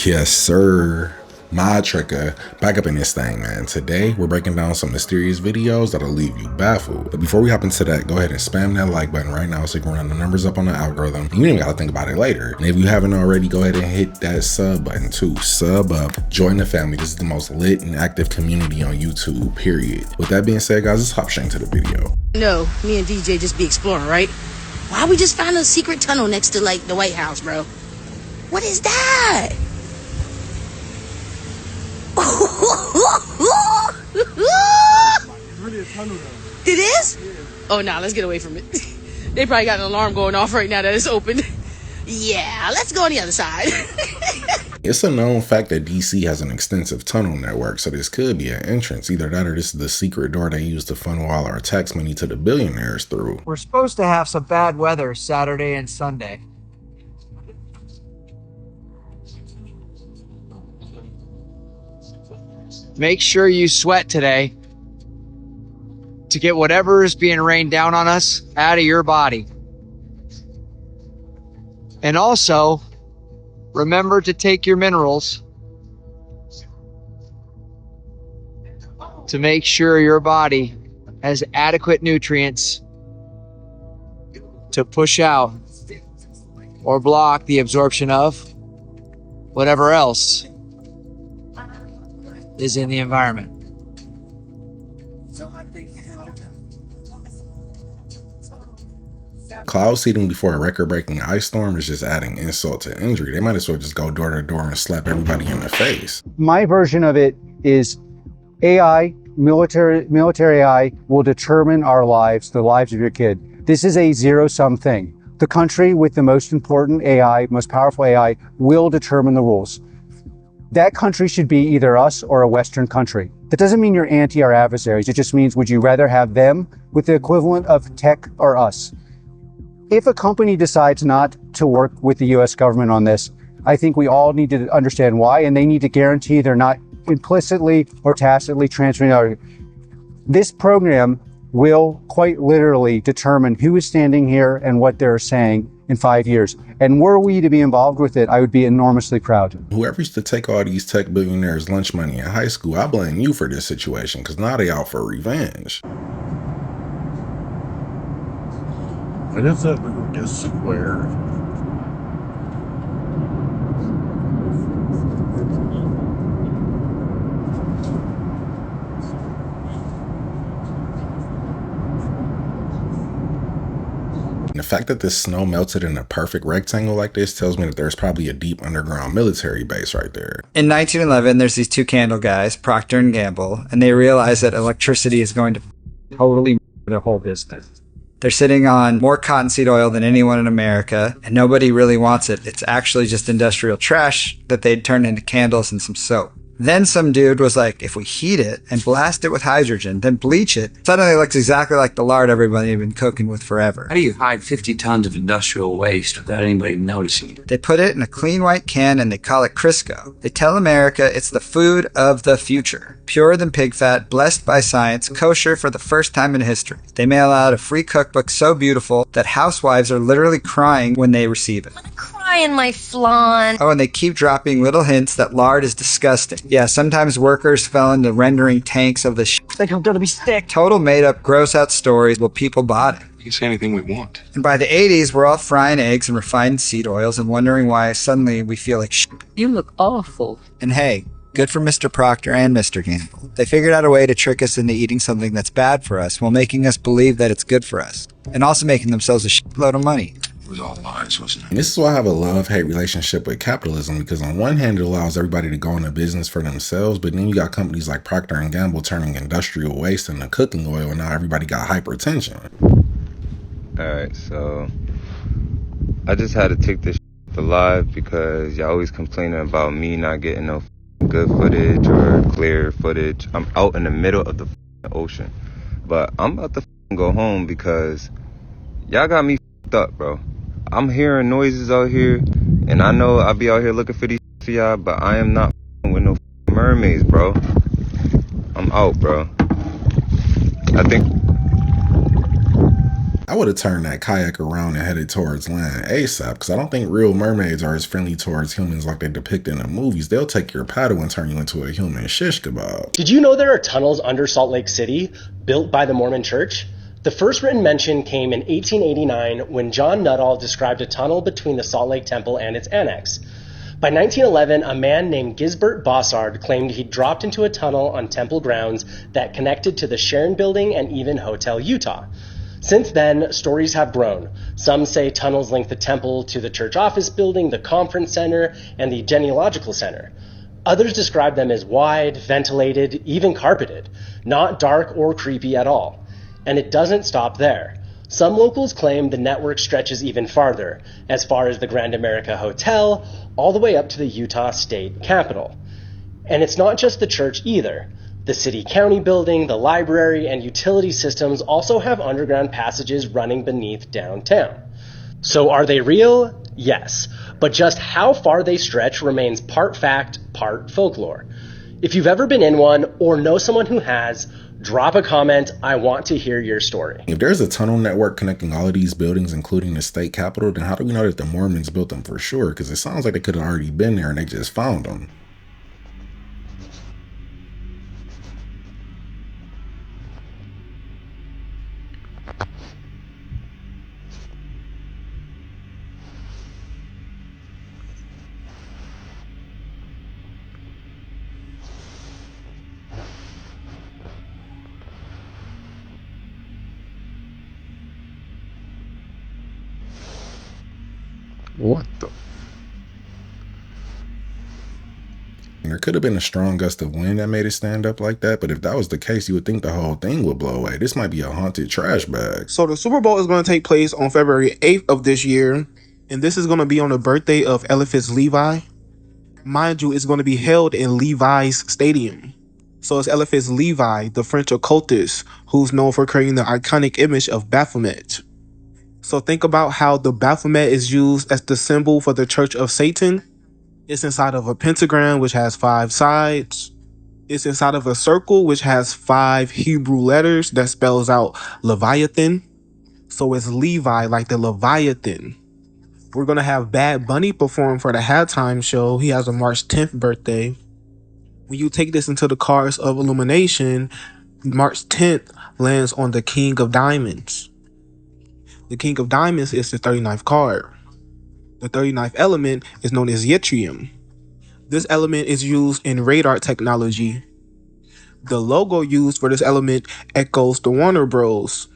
Yes, sir. My Tricker, back up in this thing, man. Today, we're breaking down some mysterious videos that'll leave you baffled. But before we hop into that, go ahead and spam that like button right now so you can run the numbers up on the algorithm. You ain't gotta think about it later. And if you haven't already, go ahead and hit that sub button too. Sub up, join the family. This is the most lit and active community on YouTube, period. With that being said, guys, let's hop straight into the video. No, me and DJ just be exploring, right? Why we just found a secret tunnel next to, like, the White House, bro? What is that? It's really a tunnel though. It is? Yeah. Oh, nah, let's get away from it. They probably got an alarm going off right now that it's open. Yeah, let's go on the other side. It's a known fact that DC has an extensive tunnel network, so this could be an entrance. Either that or this is the secret door they use to funnel all our tax money to the billionaires through. We're supposed to have some bad weather Saturday and Sunday. Make sure you sweat today to get whatever is being rained down on us out of your body. And also, remember to take your minerals to make sure your body has adequate nutrients to push out or block the absorption of whatever else is in the environment. Cloud seeding before a record-breaking ice storm is just adding insult to injury. They might as well just go door to door and slap everybody in the face. My version of it is AI, military AI will determine our lives, the lives of your kid. This is a zero-sum thing. The country with the most important AI, most powerful AI, will determine the rules. That country should be either us or a Western country. That doesn't mean you're anti our adversaries. It just means, would you rather have them with the equivalent of tech or us? If a company decides not to work with the US government on this, I think we all need to understand why, and they need to guarantee they're not implicitly or tacitly transferring our. This program will quite literally determine who is standing here and what they're saying in 5 years. And were we to be involved with it, I would be enormously proud. Whoever used to take all these tech billionaires' lunch money in high school, I blame you for this situation, because now they out for revenge. What is that little square? And the fact that this snow melted in a perfect rectangle like this tells me that there's probably a deep underground military base right there. In 1911, there's these two candle guys, Procter and Gamble, and they realize that electricity is going to totally their whole business. They're sitting on more cottonseed oil than anyone in America, and nobody really wants it. It's actually just industrial trash that they'd turn into candles and some soap. Then some dude was like, if we heat it and blast it with hydrogen, then bleach it, suddenly it looks exactly like the lard everybody had been cooking with forever. How do you hide 50 tons of industrial waste without anybody noticing? They put it in a clean white can and they call it Crisco. They tell America it's the food of the future. Purer than pig fat, blessed by science, kosher for the first time in history. They mail out a free cookbook so beautiful that housewives are literally crying when they receive it. In my flan. Oh, and they keep dropping little hints that lard is disgusting. Yeah, sometimes workers fell into rendering tanks of the Like I'm gonna be sick. Total made up, gross out stories. Well, people bought it. We can say anything we want. And by the 80s, we're all frying eggs and refined seed oils and wondering why suddenly we feel like You look awful. And hey, good for Mr. Procter and Mr. Gamble. They figured out a way to trick us into eating something that's bad for us while making us believe that it's good for us. And also making themselves a shitload of money. It was all lies, wasn't it? And this is why I have a love-hate relationship with capitalism, because on one hand it allows everybody to go into business for themselves, but then you got companies like Procter and Gamble turning industrial waste into cooking oil, and now everybody got hypertension. Alright, so I just had to take this live because y'all always complaining about me not getting no good footage or clear footage. I'm out in the middle of the ocean, but I'm about to go home because y'all got me up, bro. I'm hearing noises out here, and I know I'll be out here looking for these for y'all, but I am not with no mermaids, bro. I'm out, bro. I think I would have turned that kayak around and headed towards land ASAP, because I don't think real mermaids are as friendly towards humans like they depict in the movies. They'll take your paddle and turn you into a human shish kebab. Did you know there are tunnels under Salt Lake City built by the Mormon Church? The first written mention came in 1889 when John Nuttall described a tunnel between the Salt Lake Temple and its annex. By 1911, a man named Gisbert Bossard claimed he'd dropped into a tunnel on temple grounds that connected to the Sharon Building and even Hotel Utah. Since then, stories have grown. Some say tunnels link the temple to the church office building, the conference center, and the genealogical center. Others describe them as wide, ventilated, even carpeted, not dark or creepy at all. And it doesn't stop there. Some locals claim the network stretches even farther, as far as the Grand America Hotel, all the way up to the Utah State Capitol. And it's not just the church either. The city-county building, the library, and utility systems also have underground passages running beneath downtown. So are they real? Yes. But just how far they stretch remains part fact, part folklore. If you've ever been in one or know someone who has, drop a comment. I want to hear your story. If there's a tunnel network connecting all of these buildings, including the state capitol, then how do we know that the Mormons built them for sure? Because it sounds like they could have already been there and they just found them. What the? There could have been a strong gust of wind that made it stand up like that, but if that was the case, you would think the whole thing would blow away. This might be a haunted trash bag. So the Super Bowl is going to take place on February 8th of this year, and this is going to be on the birthday of Eliphas Levi. Mind you, it's going to be held in Levi's Stadium. So it's Eliphas Levi, the French occultist, who's known for creating the iconic image of Baphomet. So think about how the Baphomet is used as the symbol for the Church of Satan. It's inside of a pentagram, which has 5 sides. It's inside of a circle, which has 5 Hebrew letters that spells out Leviathan. So it's Levi, like the Leviathan. We're going to have Bad Bunny perform for the halftime show. He has a March 10th birthday. When you take this into the cards of illumination, March 10th lands on the King of Diamonds. The King of Diamonds is the 39th card. The 39th element is known as yttrium. This element is used in radar technology. The logo used for this element echoes the Warner Bros.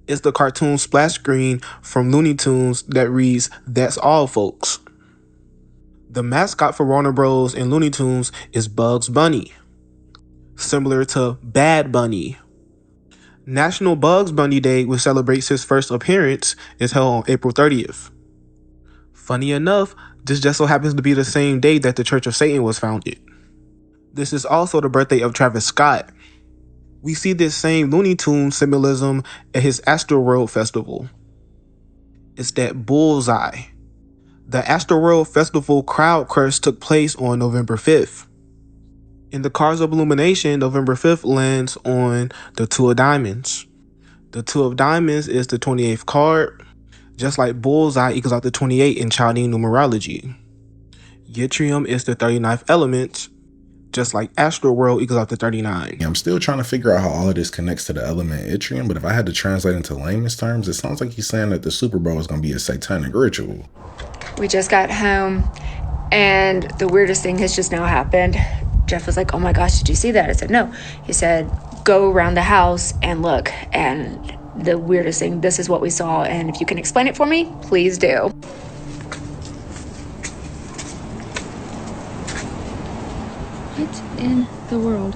It's the cartoon splash screen from Looney Tunes that reads, "That's all, folks." The mascot for Warner Bros. And Looney Tunes is Bugs Bunny, similar to Bad Bunny. National Bugs Bunny Day, which celebrates his first appearance, is held on April 30th. Funny enough, this just so happens to be the same day that the Church of Satan was founded. This is also the birthday of Travis Scott. We see this same Looney Tunes symbolism at his Astroworld Festival. It's that bullseye. The Astroworld Festival crowd crush took place on November 5th. In the cards of illumination, November 5th lands on the 2 of Diamonds. The 2 of Diamonds is the 28th card, just like bullseye equals out to 28 in Chinese numerology. Yttrium is the 39th element, just like Astroworld equals out to 39. Yeah, I'm still trying to figure out how all of this connects to the element yttrium, but if I had to translate into layman's terms, it sounds like he's saying that the Super Bowl is going to be a satanic ritual. We just got home, and the weirdest thing has just now happened. Jeff was like, "Oh my gosh, did you see that?" I said, "No." He said, "Go around the house and look." And the weirdest thing, this is what we saw, and if you can explain it for me, please do. What in the world?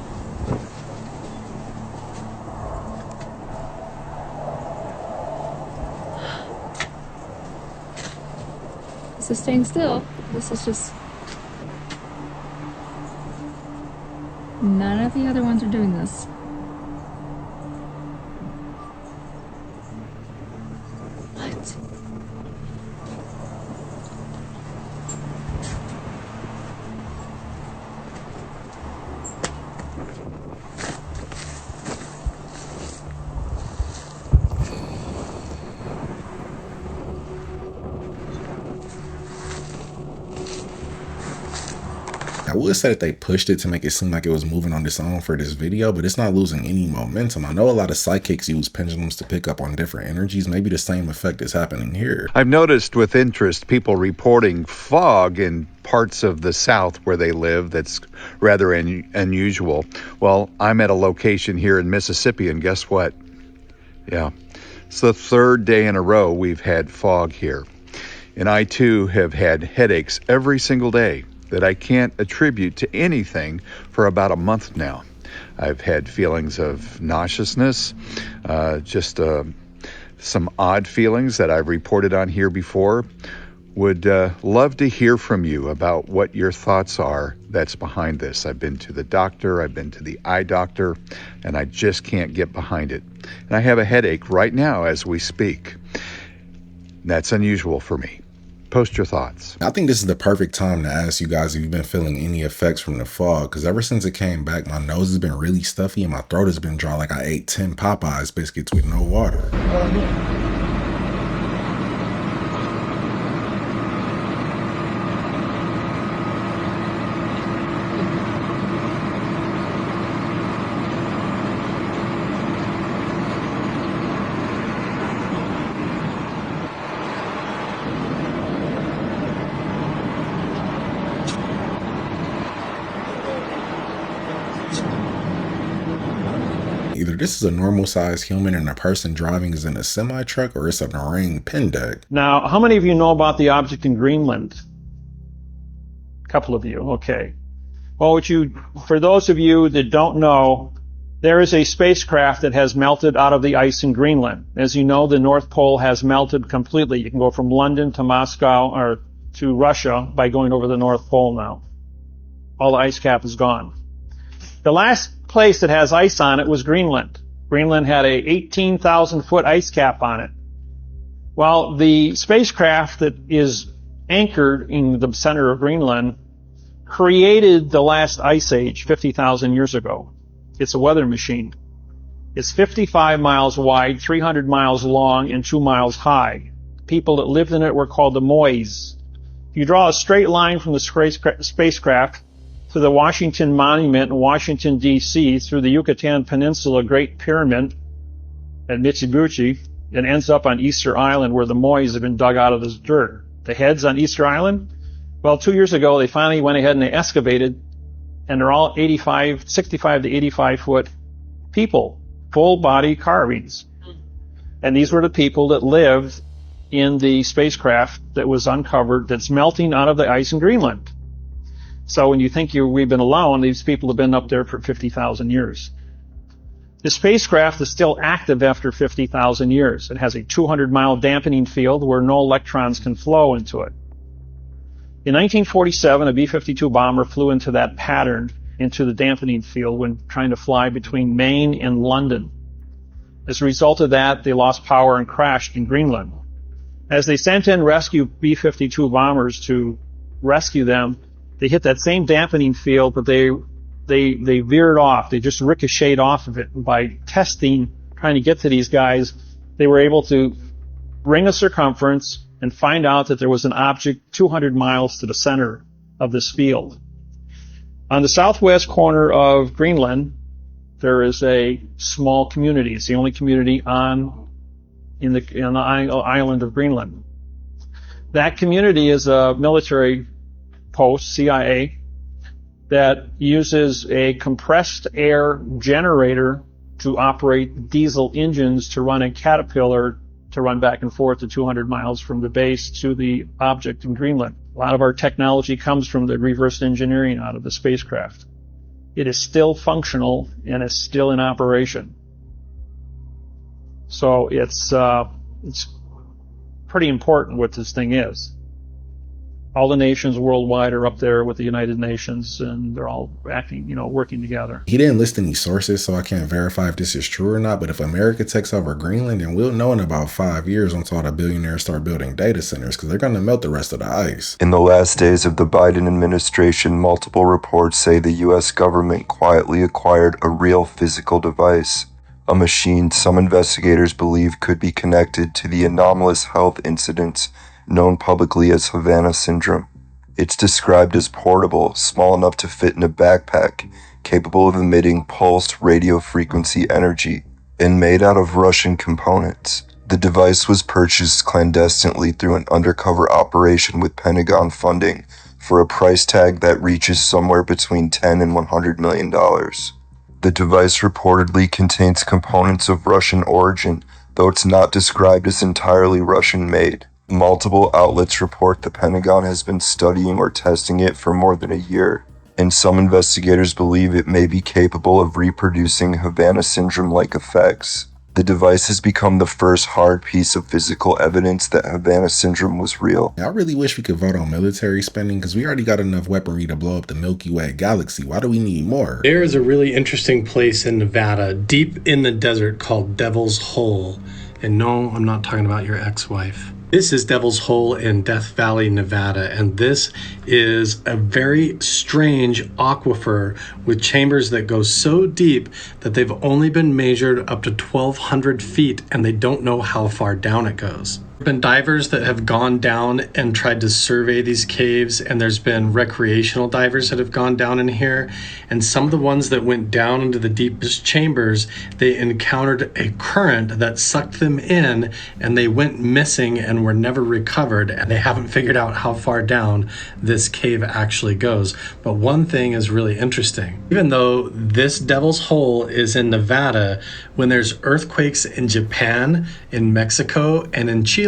This is staying still. This is just... None of the other ones are doing this. What? I would say that they pushed it to make it seem like it was moving on its own for this video, but it's not losing any momentum. I know a lot of psychics use pendulums to pick up on different energies. Maybe the same effect is happening here. I've noticed with interest people reporting fog in parts of the South where they live that's rather unusual. Well, I'm at a location here in Mississippi, and guess what? Yeah, it's the third day in a row we've had fog here. And I too have had headaches every single day that I can't attribute to anything for about a month now. I've had feelings of nauseousness, just some odd feelings that I've reported on here before. Would love to hear from you about what your thoughts are that's behind this. I've been to the doctor, I've been to the eye doctor, and I just can't get behind it. And I have a headache right now as we speak. That's unusual for me. Post your thoughts. I think this is the perfect time to ask you guys if you've been feeling any effects from the fog, because ever since it came back, my nose has been really stuffy and my throat has been dry like I ate 10 Popeyes biscuits with no water. Either this is a normal sized human and a person driving is in a semi truck, or it's a marine pen deck. Now, how many of you know about the object in Greenland? A couple of you, okay. Well, for those of you that don't know, there is a spacecraft that has melted out of the ice in Greenland. As you know, the North Pole has melted completely. You can go from London to Moscow or to Russia by going over the North Pole now. All the ice cap is gone. The last place that has ice on it was Greenland. Greenland had a 18,000 foot ice cap on it. Well, the spacecraft that is anchored in the center of Greenland created the last ice age 50,000 years ago. It's a weather machine. It's 55 miles wide, 300 miles long, and 2 miles high. People that lived in it were called the Mois. If you draw a straight line from the spacecraft to the Washington Monument in Washington, D.C., through the Yucatan Peninsula Great Pyramid at Mitsubishi, and ends up on Easter Island where the Mois have been dug out of this dirt. The heads on Easter Island? Well, 2 years ago, they finally went ahead and they excavated, and they're all 65 to 85 foot people, full body carvings. And these were the people that lived in the spacecraft that was uncovered that's melting out of the ice in Greenland. So when you think we've been alone, these people have been up there for 50,000 years. The spacecraft is still active after 50,000 years. It has a 200-mile dampening field where no electrons can flow into it. In 1947, a B-52 bomber flew into that pattern, into the dampening field, when trying to fly between Maine and London. As a result of that, they lost power and crashed in Greenland. As they sent in rescue B-52 bombers to rescue them, they hit that same dampening field, but they veered off. They just ricocheted off of it. And by testing, trying to get to these guys, they were able to ring a circumference and find out that there was an object 200 miles to the center of this field. On the southwest corner of Greenland, there is a small community. It's the only community on the island of Greenland. That community is a military post, CIA, that uses a compressed air generator to operate diesel engines to run a Caterpillar to run back and forth to 200 miles from the base to the object in Greenland. A lot of our technology comes from the reverse engineering out of the spacecraft. It is still functional and is still in operation. So it's pretty important what this thing is. All the nations worldwide are up there with the United Nations, and they're all acting, working together. He didn't list any sources, so I can't verify if this is true or not, but if America takes over Greenland, then we'll know in about 5 years once all the billionaires start building data centers, because they're going to melt the rest of the ice. In the last days of the Biden administration, multiple reports say the U.S. government quietly acquired a real physical device, a machine some investigators believe could be connected to the anomalous health incidents known publicly as Havana Syndrome. It's described as portable, small enough to fit in a backpack, capable of emitting pulsed radio frequency energy, and made out of Russian components. The device was purchased clandestinely through an undercover operation with Pentagon funding for a price tag that reaches somewhere between $10 and $100 million. The device reportedly contains components of Russian origin, though it's not described as entirely Russian-made. Multiple outlets report the Pentagon has been studying or testing it for more than a year, and some investigators believe it may be capable of reproducing Havana syndrome-like effects. The device has become the first hard piece of physical evidence that Havana syndrome was real. I really wish we could vote on military spending because we already got enough weaponry to blow up the Milky Way galaxy. Why do we need more? There is a really interesting place in Nevada, deep in the desert, called Devil's Hole. And no, I'm not talking about your ex-wife. This is Devil's Hole in Death Valley, Nevada, and this is a very strange aquifer with chambers that go so deep that they've only been measured up to 1,200 feet, and they don't know how far down it goes. There have been divers that have gone down and tried to survey these caves, and there's been recreational divers that have gone down in here, and some of the ones that went down into the deepest chambers, they encountered a current that sucked them in, and they went missing and were never recovered, and they haven't figured out how far down this cave actually goes. But one thing is really interesting. Even though this Devil's Hole is in Nevada, when there's earthquakes in Japan, in Mexico, and in Chile,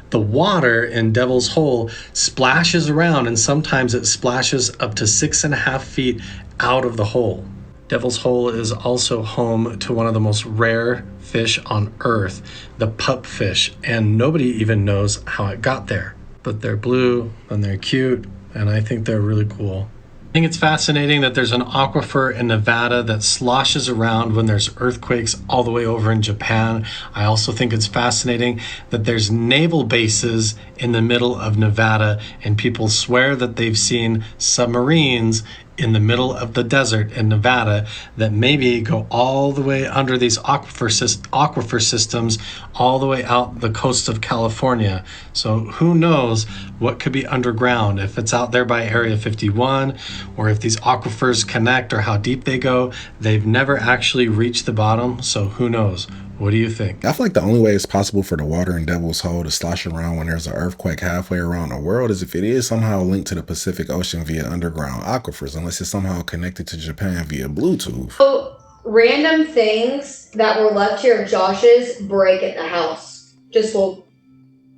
the water in Devil's Hole splashes around, and sometimes it splashes up to 6.5 feet out of the hole. Devil's Hole is also home to one of the most rare fish on Earth, the pupfish, and nobody even knows how it got there. But they're blue, and they're cute, and I think they're really cool. I think it's fascinating that there's an aquifer in Nevada that sloshes around when there's earthquakes all the way over in Japan. I also think it's fascinating that there's naval bases in the middle of Nevada, and people swear that they've seen submarines in the middle of the desert in Nevada that maybe go all the way under these aquifer systems all the way out the coast of California. So who knows what could be underground, if it's out there by Area 51, or if these aquifers connect, or how deep they go. They've never actually reached the bottom, so who knows? What do you think? I feel like the only way it's possible for the water in Devil's Hole to slosh around when there's an earthquake halfway around the world is if it is somehow linked to the Pacific Ocean via underground aquifers, unless it's somehow connected to Japan via Bluetooth. So, random things that were left here of Josh's break at the house. Just will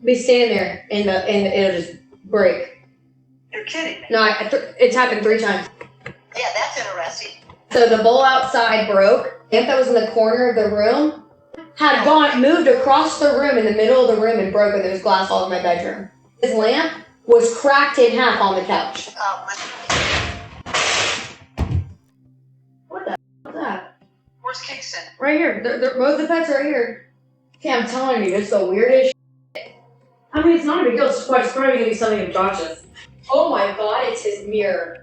be standing there and it'll just break. You're kidding me. No, it's happened 3 times. Yeah, that's interesting. So the bowl outside broke. The lamp that was in the corner of the room had moved across the room in the middle of the room and broken. There was glass all in my bedroom. His lamp was cracked in half on the couch. What the hell is that? Where's Kingston? Right here. Both the pets are right here. Okay, I'm telling you, it's the weirdest shit. I mean, it's not a big deal. It's probably going to be something of Josh's. Oh my god, it's his mirror.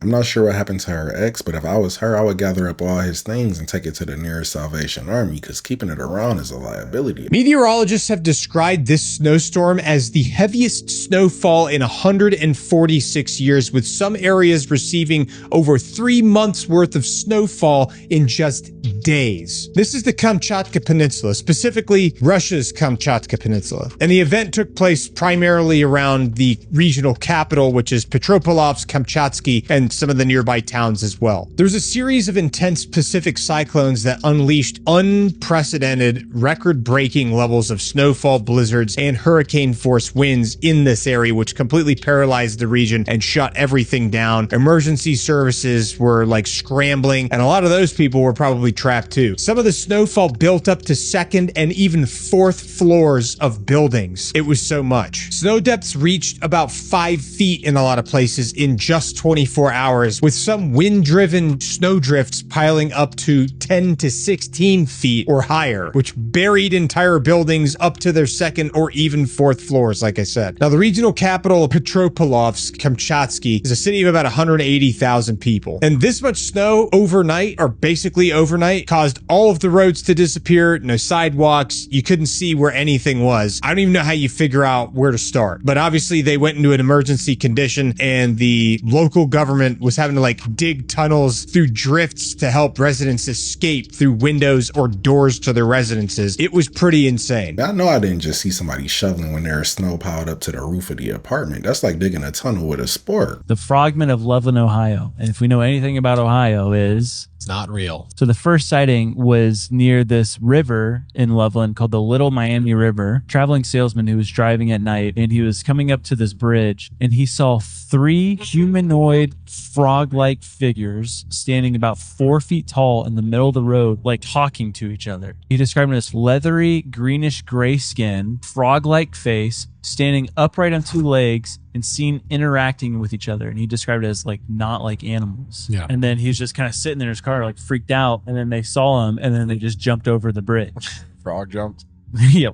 I'm not sure what happened to her ex, but if I was her, I would gather up all his things and take it to the nearest Salvation Army, because keeping it around is a liability. Meteorologists have described this snowstorm as the heaviest snowfall in 146 years, with some areas receiving over 3 months worth of snowfall in just days. This is the Kamchatka Peninsula, specifically Russia's Kamchatka Peninsula. And the event took place primarily around the regional capital, which is Petropavlovsk-Kamchatsky, and some of the nearby towns as well. There was a series of intense Pacific cyclones that unleashed unprecedented, record-breaking levels of snowfall, blizzards, and hurricane-force winds in this area, which completely paralyzed the region and shut everything down. Emergency services were like scrambling, and a lot of those people were probably trapped too. Some of the snowfall built up to 2nd and even 4th floors of buildings. It was so much. Snow depths reached about 5 feet in a lot of places in just 24 hours, hours, with some wind-driven snowdrifts piling up to 10 to 16 feet or higher, which buried entire buildings up to their second or even fourth floors, like I said. Now, the regional capital of Petropavlovsk-Kamchatsky is a city of about 180,000 people. And this much snow overnight, or basically overnight, caused all of the roads to disappear, no sidewalks, you couldn't see where anything was. I don't even know how you figure out where to start. But obviously they went into an emergency condition, and the local government was having to like dig tunnels through drifts to help residents escape through windows or doors to their residences. It was pretty insane. I know I didn't just see somebody shoveling when there's snow piled up to the roof of the apartment. That's like digging a tunnel with a spork. The frogmen of Loveland, Ohio. And if we know anything about Ohio, is it's not real. So the first sighting was near this river in Loveland called the Little Miami River. Traveling salesman who was driving at night, and he was coming up to this bridge, and he saw 3 humanoid frog-like figures standing about 4 feet tall in the middle of the road, like talking to each other. He described them as leathery, greenish gray skin, frog-like face, standing upright on 2 legs and seen interacting with each other. And he described it as like not like animals. Yeah. And then he was just kind of sitting in his car, like freaked out. And then they saw him, and then they just jumped over the bridge. Frog jumped. Yeah.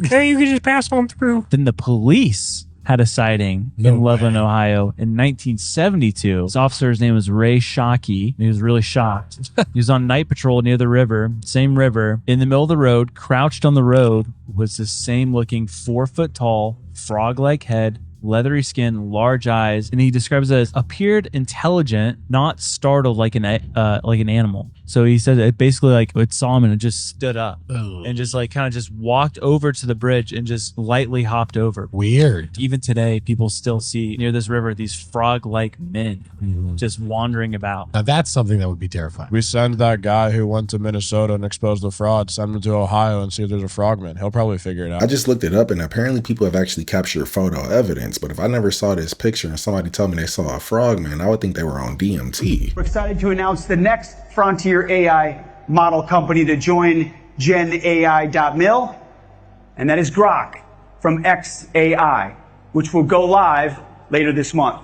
Hey, you can just pass on through. Then the police had a sighting in Loveland, Ohio in 1972. His officer's name was Ray Shockey. He was really shocked. He was on night patrol near the river, same river. In the middle of the road, crouched on the road, was the same looking 4 foot tall, frog-like head, leathery skin, large eyes, and he describes it as appeared intelligent, not startled like an animal. So he said it basically like it saw him and it just stood up and just like kind of just walked over to the bridge and just lightly hopped over. Weird. Even today, people still see near this river these frog-like men just wandering about. Now that's something that would be terrifying. We send that guy who went to Minnesota and exposed the fraud, send him to Ohio and see if there's a frogman. He'll probably figure it out. I just looked it up, and apparently people have actually captured photo evidence, but if I never saw this picture and somebody told me they saw a frogman, I would think they were on DMT. We're excited to announce the next frontier AI model company to join GenAI.mil, and that is Grok from XAI, which will go live later this month.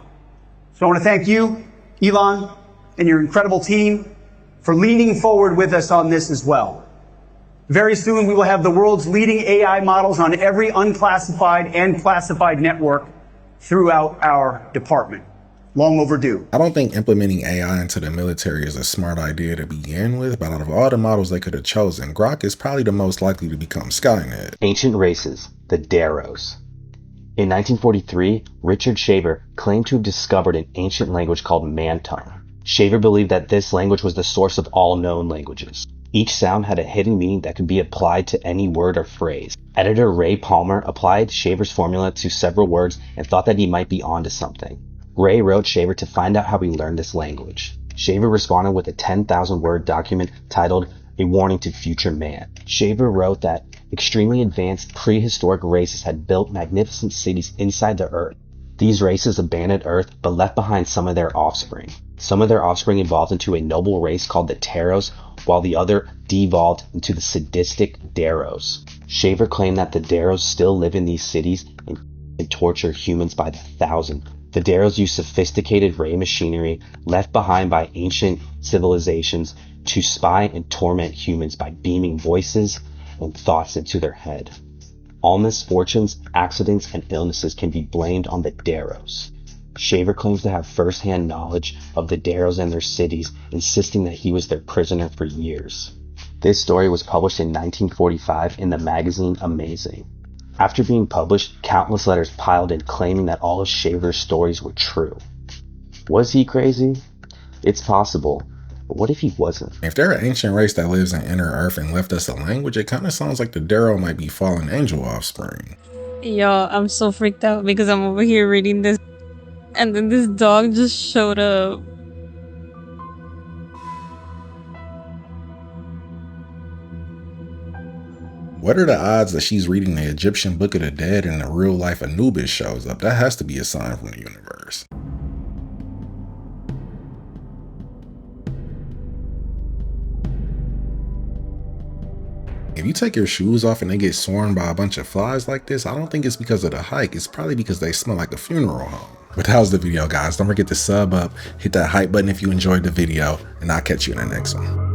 So I want to thank you, Elon, and your incredible team for leaning forward with us on this as well. Very soon we will have the world's leading AI models on every unclassified and classified network throughout our department. Long overdue. I don't think implementing AI into the military is a smart idea to begin with, but out of all the models they could have chosen, Grok is probably the most likely to become Skynet. Ancient races, the Daros. In 1943, Richard Shaver claimed to have discovered an ancient language called Mantar. Shaver believed that this language was the source of all known languages. Each sound had a hidden meaning that could be applied to any word or phrase. Editor Ray Palmer applied Shaver's formula to several words and thought that he might be onto something. Ray wrote Shaver to find out how he learned this language. Shaver responded with a 10,000-word document titled A Warning to Future Man. Shaver wrote that extremely advanced prehistoric races had built magnificent cities inside the earth. These races abandoned Earth but left behind some of their offspring. Some of their offspring evolved into a noble race called the Taros, while the other devolved into the sadistic Daros. Shaver claimed that the Daros still live in these cities and torture humans by the thousand. The Daros use sophisticated ray machinery left behind by ancient civilizations to spy and torment humans by beaming voices and thoughts into their head. All misfortunes, accidents, and illnesses can be blamed on the Daros. Shaver claims to have first-hand knowledge of the Daros and their cities, insisting that he was their prisoner for years. This story was published in 1945 in the magazine Amazing. After being published, countless letters piled in claiming that all of Shaver's stories were true. Was he crazy? It's possible, but what if he wasn't? If they're an ancient race that lives in inner Earth and left us a language, it kind of sounds like the Darrow might be fallen angel offspring. Yo, I'm so freaked out because I'm over here reading this, and then this dog just showed up. What are the odds that she's reading the Egyptian Book of the Dead and in real life Anubis shows up? That has to be a sign from the universe. If you take your shoes off and they get swarmed by a bunch of flies like this, I don't think it's because of the hike. It's probably because they smell like a funeral home. But that was the video, guys. Don't forget to sub up, hit that hype button if you enjoyed the video, and I'll catch you in the next one.